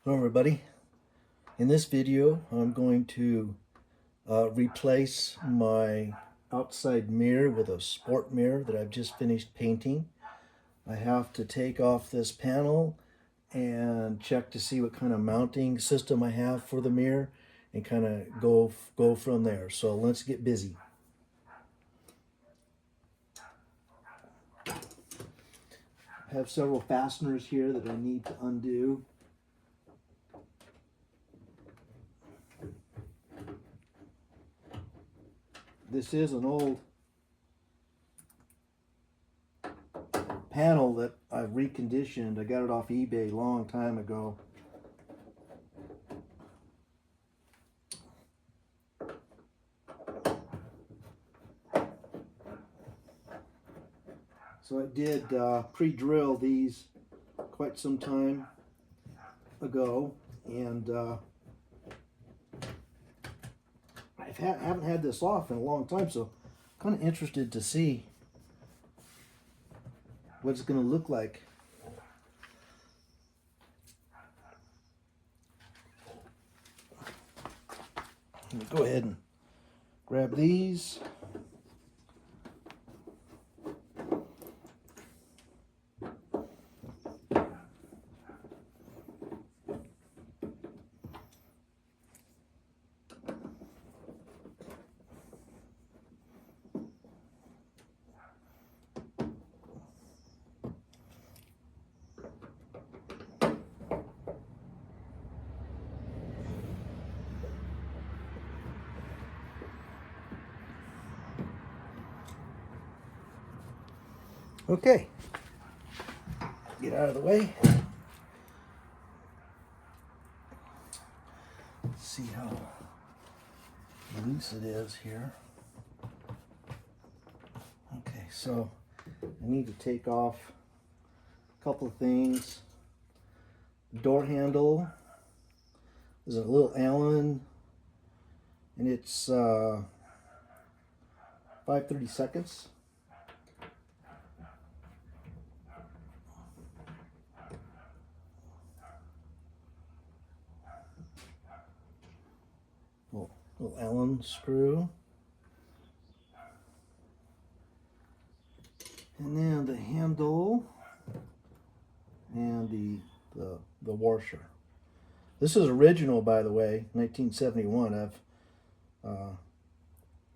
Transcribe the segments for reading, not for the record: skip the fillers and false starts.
Hello everybody. In this video I'm going to replace my outside mirror with a sport mirror that I've just finished painting. I have to take off this panel and check to see what kind of mounting system I have for the mirror and kind of go from there. So let's get busy. I have several fasteners here that I need to undo. This is an old panel that I've reconditioned. I got it off eBay a long time ago. So I did pre-drill these quite some time ago, and haven't had this off in a long time, so I'm kind of interested to see what it's going to look like. Let me go ahead and grab these. Okay, get out of the way. Let's see how loose it is here. Okay, so I need to take off a couple of things. Door handle is a little Allen, and it's 5/32. Little Allen screw, and then the handle and the washer. This is original, by the way, 1971. I've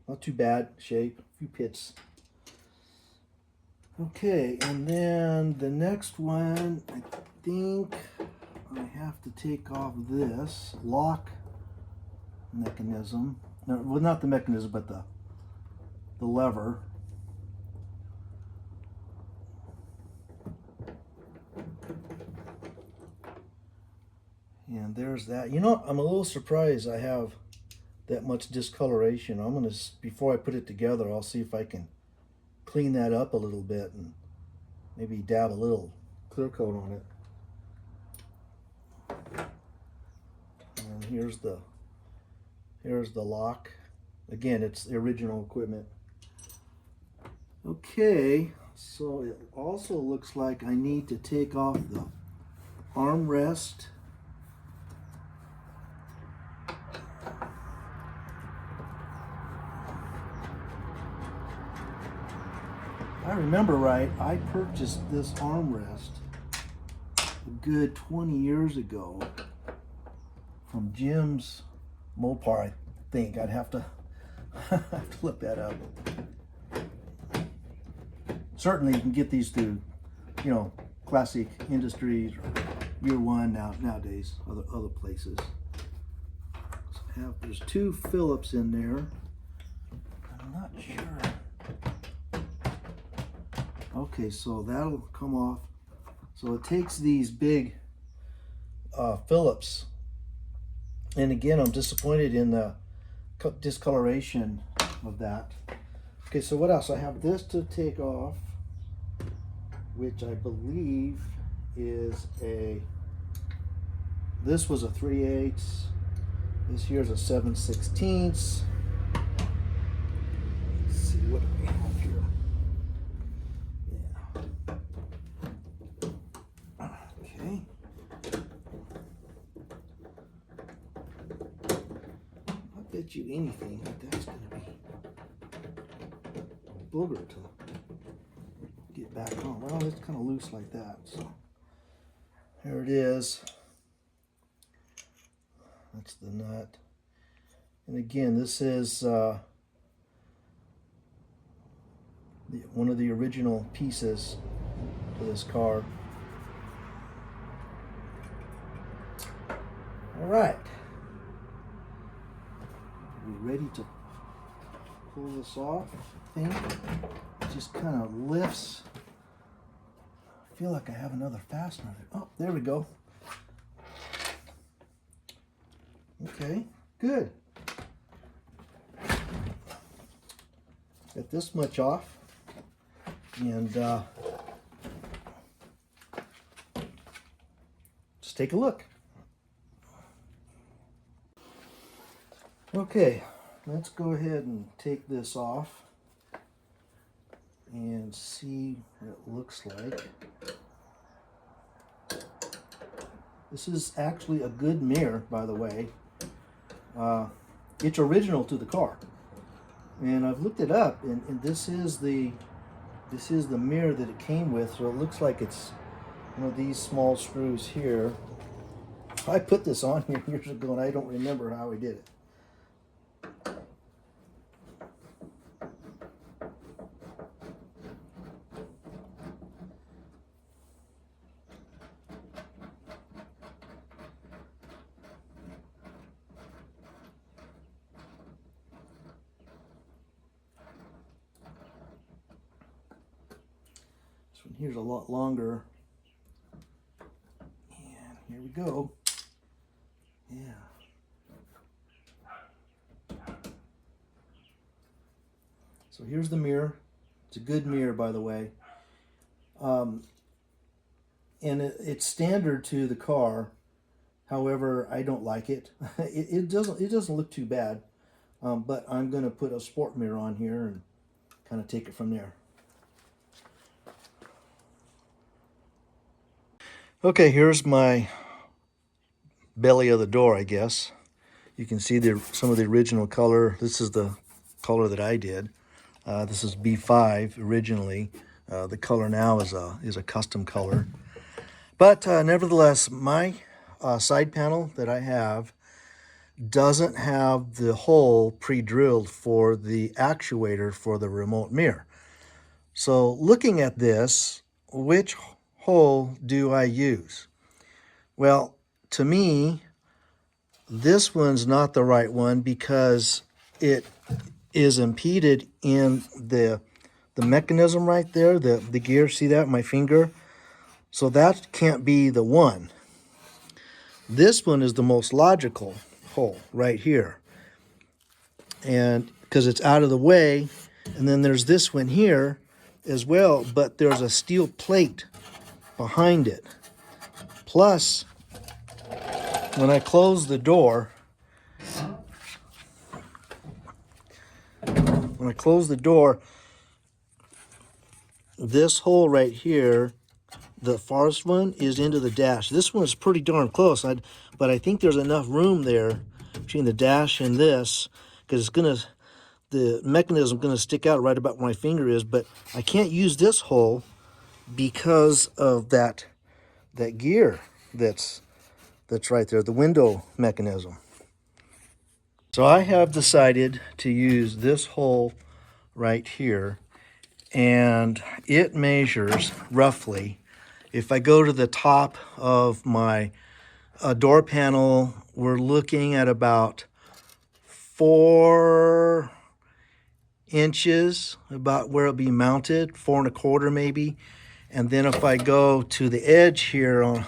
not too bad shape, a few pits. Okay, and then the next one, I think I have to take off this lock mechanism. No, well, not the mechanism, but the lever. And there's that. You know, I'm a little surprised I have that much discoloration. I'm gonna, before I put it together, I'll see if I can clean that up a little bit and maybe dab a little clear coat on it. And here's the lock. Again, it's the original equipment. Okay, so it also looks like I need to take off the armrest. If I remember right, I purchased this armrest a good 20 years ago from Jim's Mopar, I think. I'd have to look that up. Certainly you can get these through, you know, Classic Industries or Year One nowadays, other places. So there's two Phillips in there. I'm not sure. Okay, so that'll come off. So it takes these big Phillips. And again, I'm disappointed in the discoloration of that. Okay, so what else? I have this to take off, which I believe is this was a 3/8. This here's a 7/16. Let's see, what do we have here? Yeah. Okay. bet you anything that that's going to be a booger to get back on. Well, it's kind of loose like that, so there it is. That's the nut. And again, this is one of the original pieces to this car. All right. Are we ready to pull this off? I think it just kind of lifts. I feel like I have another fastener there. Oh, there we go. Okay, good. Got this much off, and just take a look. Okay, let's go ahead and take this off and see what it looks like. This is actually a good mirror, by the way. It's original to the car, and I've looked it up, and this is the mirror that it came with. So it looks like it's one of these small screws here. I put this on here years ago, and I don't remember how I did it. This one here's a lot longer. And here we go. Yeah. So here's the mirror. It's a good mirror, by the way. And it's standard to the car. However, I don't like it. It doesn't look too bad. But I'm going to put a sport mirror on here and kind of take it from there. Okay, here's my belly of the door, I guess. You can see some of the original color. This is the color that I did. This is B5 originally. The color now is a custom color. But nevertheless, my side panel that I have doesn't have the hole pre-drilled for the actuator for the remote mirror. So looking at this, which hole do I use? Well, to me, this one's not the right one because it is impeded in the mechanism right there, the gear. See that, my finger? So that can't be the one. This one is the most logical hole right here, and because it's out of the way. And then there's this one here as well, but there's a steel plate behind it. Plus, when I close the door, this hole right here, the farthest one, is into the dash. This one's pretty darn close, but I think there's enough room there between the dash and this, because the mechanism is gonna stick out right about where my finger is. But I can't use this hole because of that gear that's right there, the window mechanism. So I have decided to use this hole right here, and it measures roughly, if I go to the top of my door panel, we're looking at about 4 inches, about where it'll be mounted, 4 1/4 maybe. And then if I go to the edge here on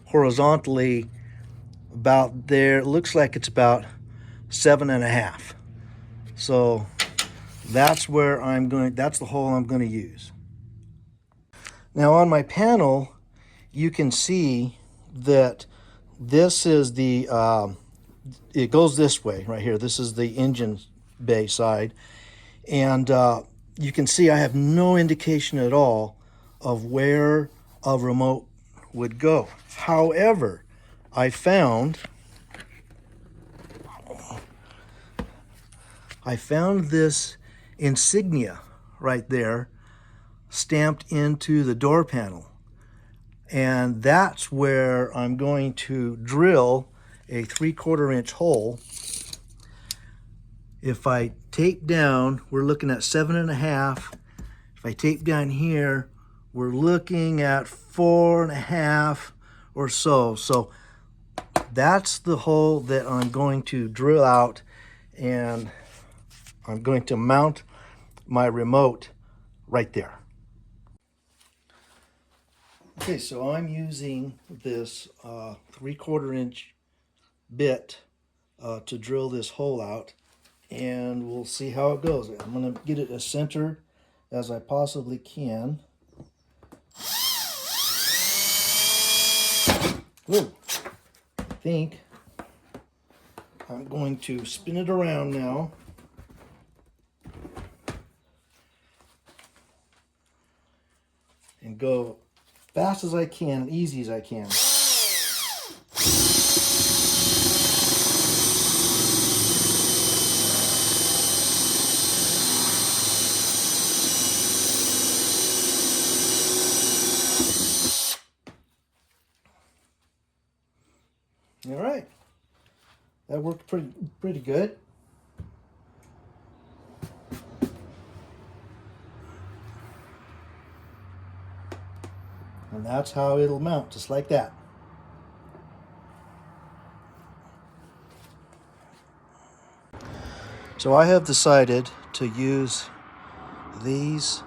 horizontally, about there, it looks like it's about 7 1/2. So that's where that's the hole I'm going to use. Now on my panel, you can see that this is it goes this way right here. This is the engine bay side. And you can see I have no indication at all of where a remote would go. However, I found I found this insignia right there stamped into the door panel. And that's where I'm going to drill a 3/4 inch hole. If I tape down, we're looking at 7.5. If I tape down here, we're looking at 4.5 or so. So that's the hole that I'm going to drill out, and I'm going to mount my remote right there. Okay, so I'm using this 3/4 inch bit to drill this hole out, and we'll see how it goes. I'm going to get it as centered as I possibly can. Whoa. I think I'm going to spin it around now. And go fast as I can, easy as I can. All right, that worked pretty good. And that's how it'll mount, just like that. So I have decided to use these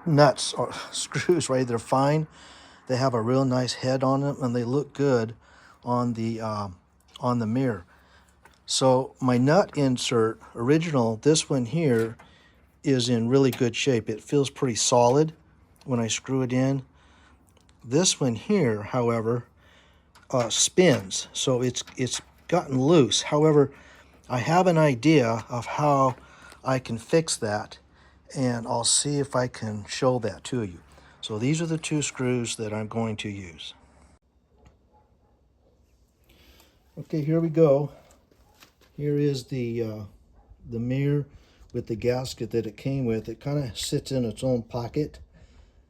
nuts or screws, right? They're fine. They have a real nice head on them, and they look good on the mirror. So my nut insert, original, this one here, is in really good shape. It feels pretty solid when I screw it in. This one here, however, spins, so it's gotten loose. However, I have an idea of how I can fix that, and I'll see if I can show that to you. So these are the two screws that I'm going to use. Okay, here we go. Here is the mirror with the gasket that it came with. It kind of sits in its own pocket.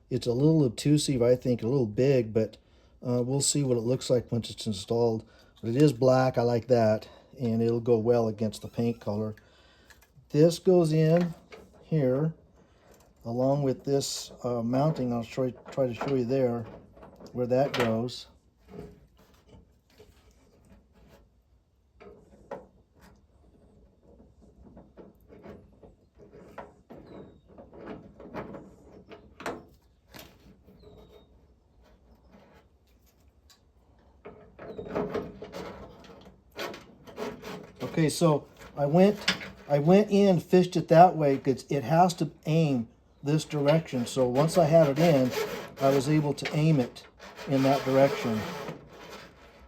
It's a little obtrusive, I think, a little big, but we'll see what it looks like once it's installed. But it is black, I like that, and it'll go well against the paint color. This goes in here, along with this mounting. I'll try to show you there where that goes. Okay, so I went in, fished it that way because it has to aim this direction. So once I had it in, I was able to aim it in that direction.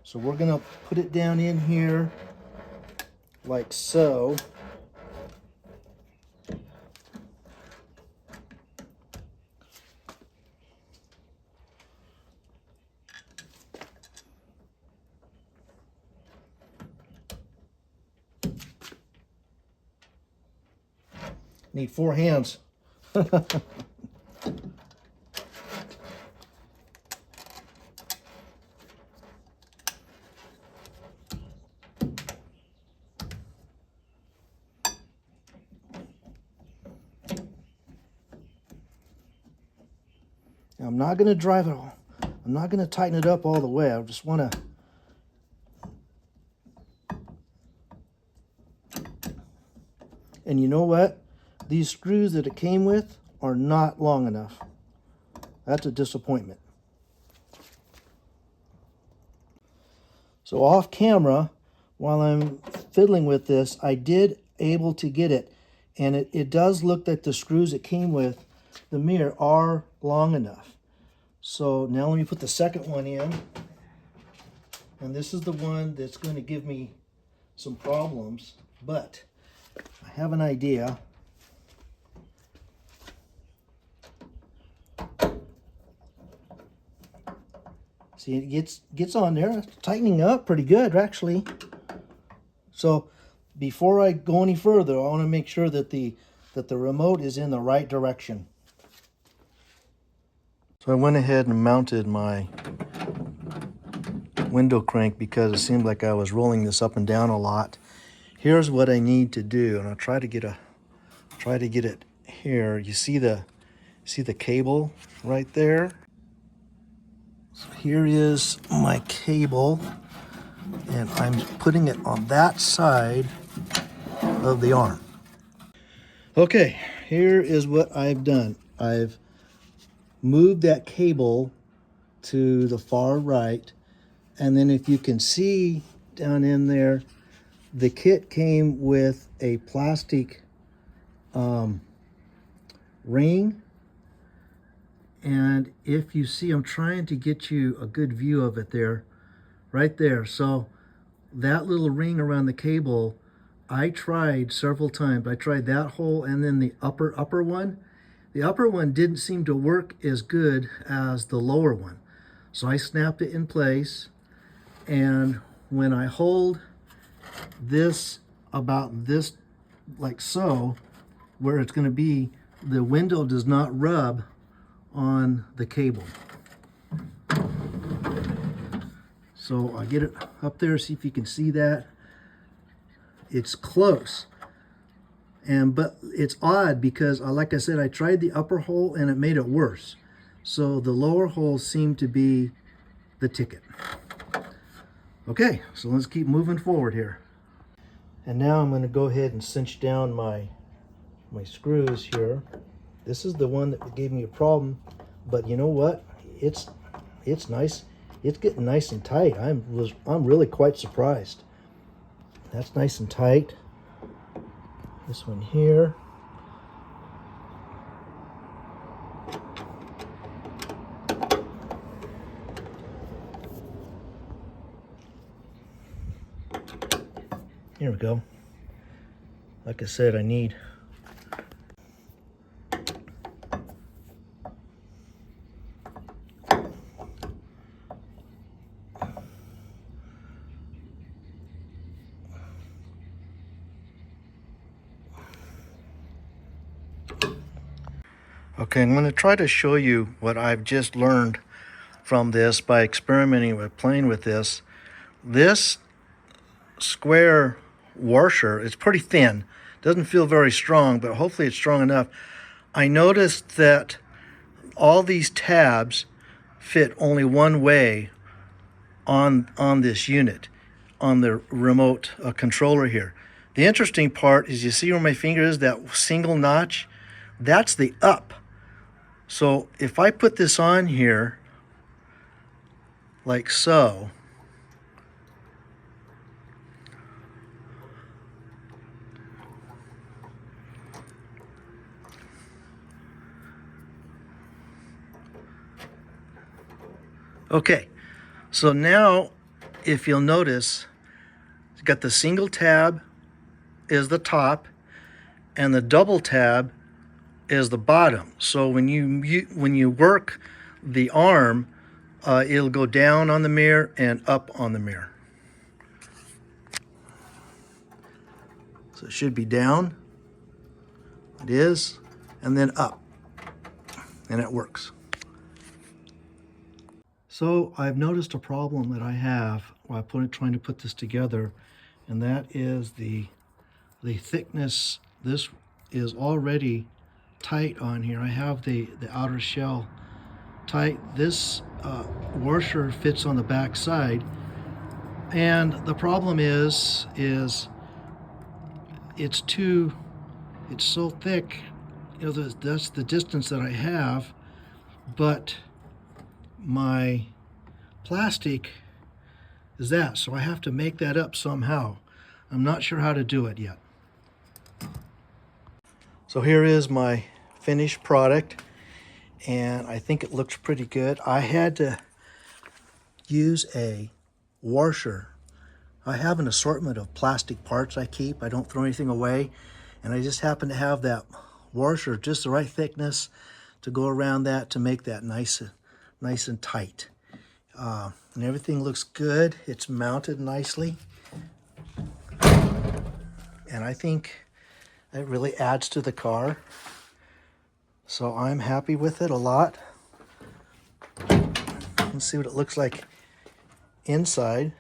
So we're gonna put it down in here like so. Need 4 hands. Now, I'm not going to drive it all. I'm not going to tighten it up all the way. I just want to and you know what? These screws that it came with are not long enough. That's a disappointment. So off camera, while I'm fiddling with this, I did able to get it. And it does look that the screws it came with, the mirror, are long enough. So now let me put the second one in. And this is the one that's going to give me some problems. But I have an idea. See, it gets on there, tightening up pretty good, actually. So before I go any further, I want to make sure that the remote is in the right direction. So I went ahead and mounted my window crank because it seemed like I was rolling this up and down a lot. Here's what I need to do, and I'll try to get it here. You see the cable right there? So here is my cable, and I'm putting it on that side of the arm. Okay, here is what I've done. I've moved that cable to the far right, and then if you can see down in there, the kit came with a plastic ring, and if you see, I'm trying to get you a good view of it there, right there. So that little ring around the cable, I tried several times. I tried that hole and then the upper one. The upper one didn't seem to work as good as the lower one. So I snapped it in place, and when I hold this about this, like so, where it's going to be, the window does not rub on the cable. So I get it up there, see if you can see that. It's close. But it's odd because, like I said, I tried the upper hole and it made it worse. So the lower hole seemed to be the ticket. Okay, so let's keep moving forward here. And now I'm going to go ahead and cinch down my screws here. This is the one that gave me a problem, but you know what? It's nice. It's getting nice and tight. I'm really quite surprised. That's nice and tight. This one here. Here we go. Like I said, I need Okay, I'm going to try to show you what I've just learned from this by experimenting with playing with this. This square washer is pretty thin. Doesn't feel very strong, but hopefully it's strong enough. I noticed that all these tabs fit only one way on this unit, on the remote controller here. The interesting part is, you see where my finger is, that single notch? That's the up. So if I put this on here, like so, okay, so now if you'll notice, it's got the single tab is the top and the double tab is the bottom. So when you work the arm, it'll go down on the mirror and up on the mirror. So it should be down. It is, and then up, and it works. So I've noticed a problem that I have while trying to put this together, and that is the thickness. This is already tight on here. I have the outer shell tight. This washer fits on the back side, and the problem is it's so thick. You know, that's the distance that I have, but my plastic is that, so I have to make that up somehow. I'm not sure how to do it yet. So here is my finished product, and I think it looks pretty good. I had to use a washer. I have an assortment of plastic parts I keep. I don't throw anything away, and I just happen to have that washer just the right thickness to go around that to make that nice and tight. And everything looks good. It's mounted nicely. and I think it really adds to the car. So I'm happy with it a lot. Let's see what it looks like inside.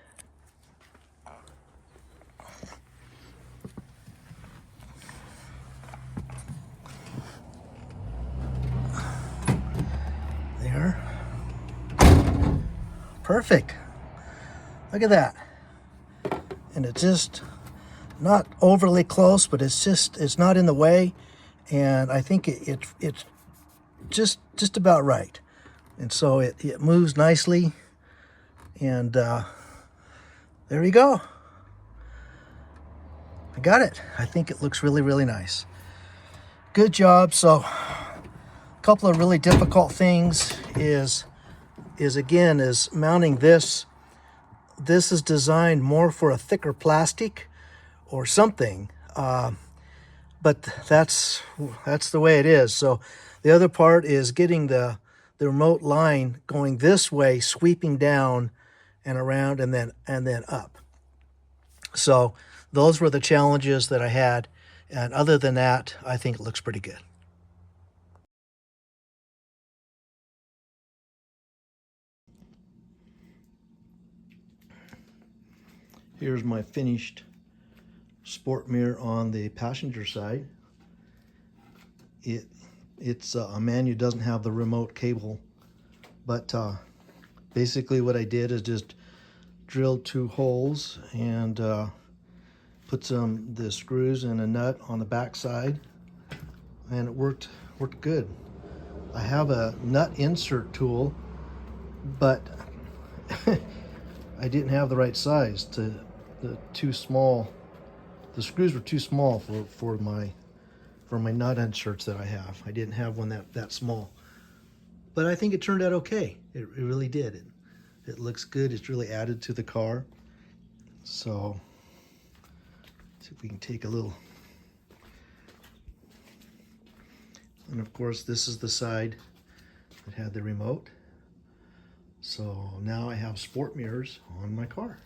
There. Perfect. Look at that. And it's just not overly close, but it's not in the way. And I think it's just about right. And so it moves nicely. And there you go. I got it. I think it looks really, really nice. Good job. So a couple of really difficult things is mounting this. This is designed more for a thicker plastic or something, but that's the way it is. So the other part is getting the remote line going this way, sweeping down and around and then up. So those were the challenges that I had, and other than that, I think it looks pretty good. Here's my finished sport mirror on the passenger side. It's a Manu doesn't have the remote cable, but basically what I did is just drilled 2 holes and put the screws and a nut on the back side, and it worked good. I have a nut insert tool, but I didn't have the right size. Too small. The screws were too small for my nut inserts that I have. I didn't have one that small. But I think it turned out okay. It really did. It looks good. It's really added to the car. So see if we can take a little. And of course, this is the side that had the remote. So now I have sport mirrors on my car.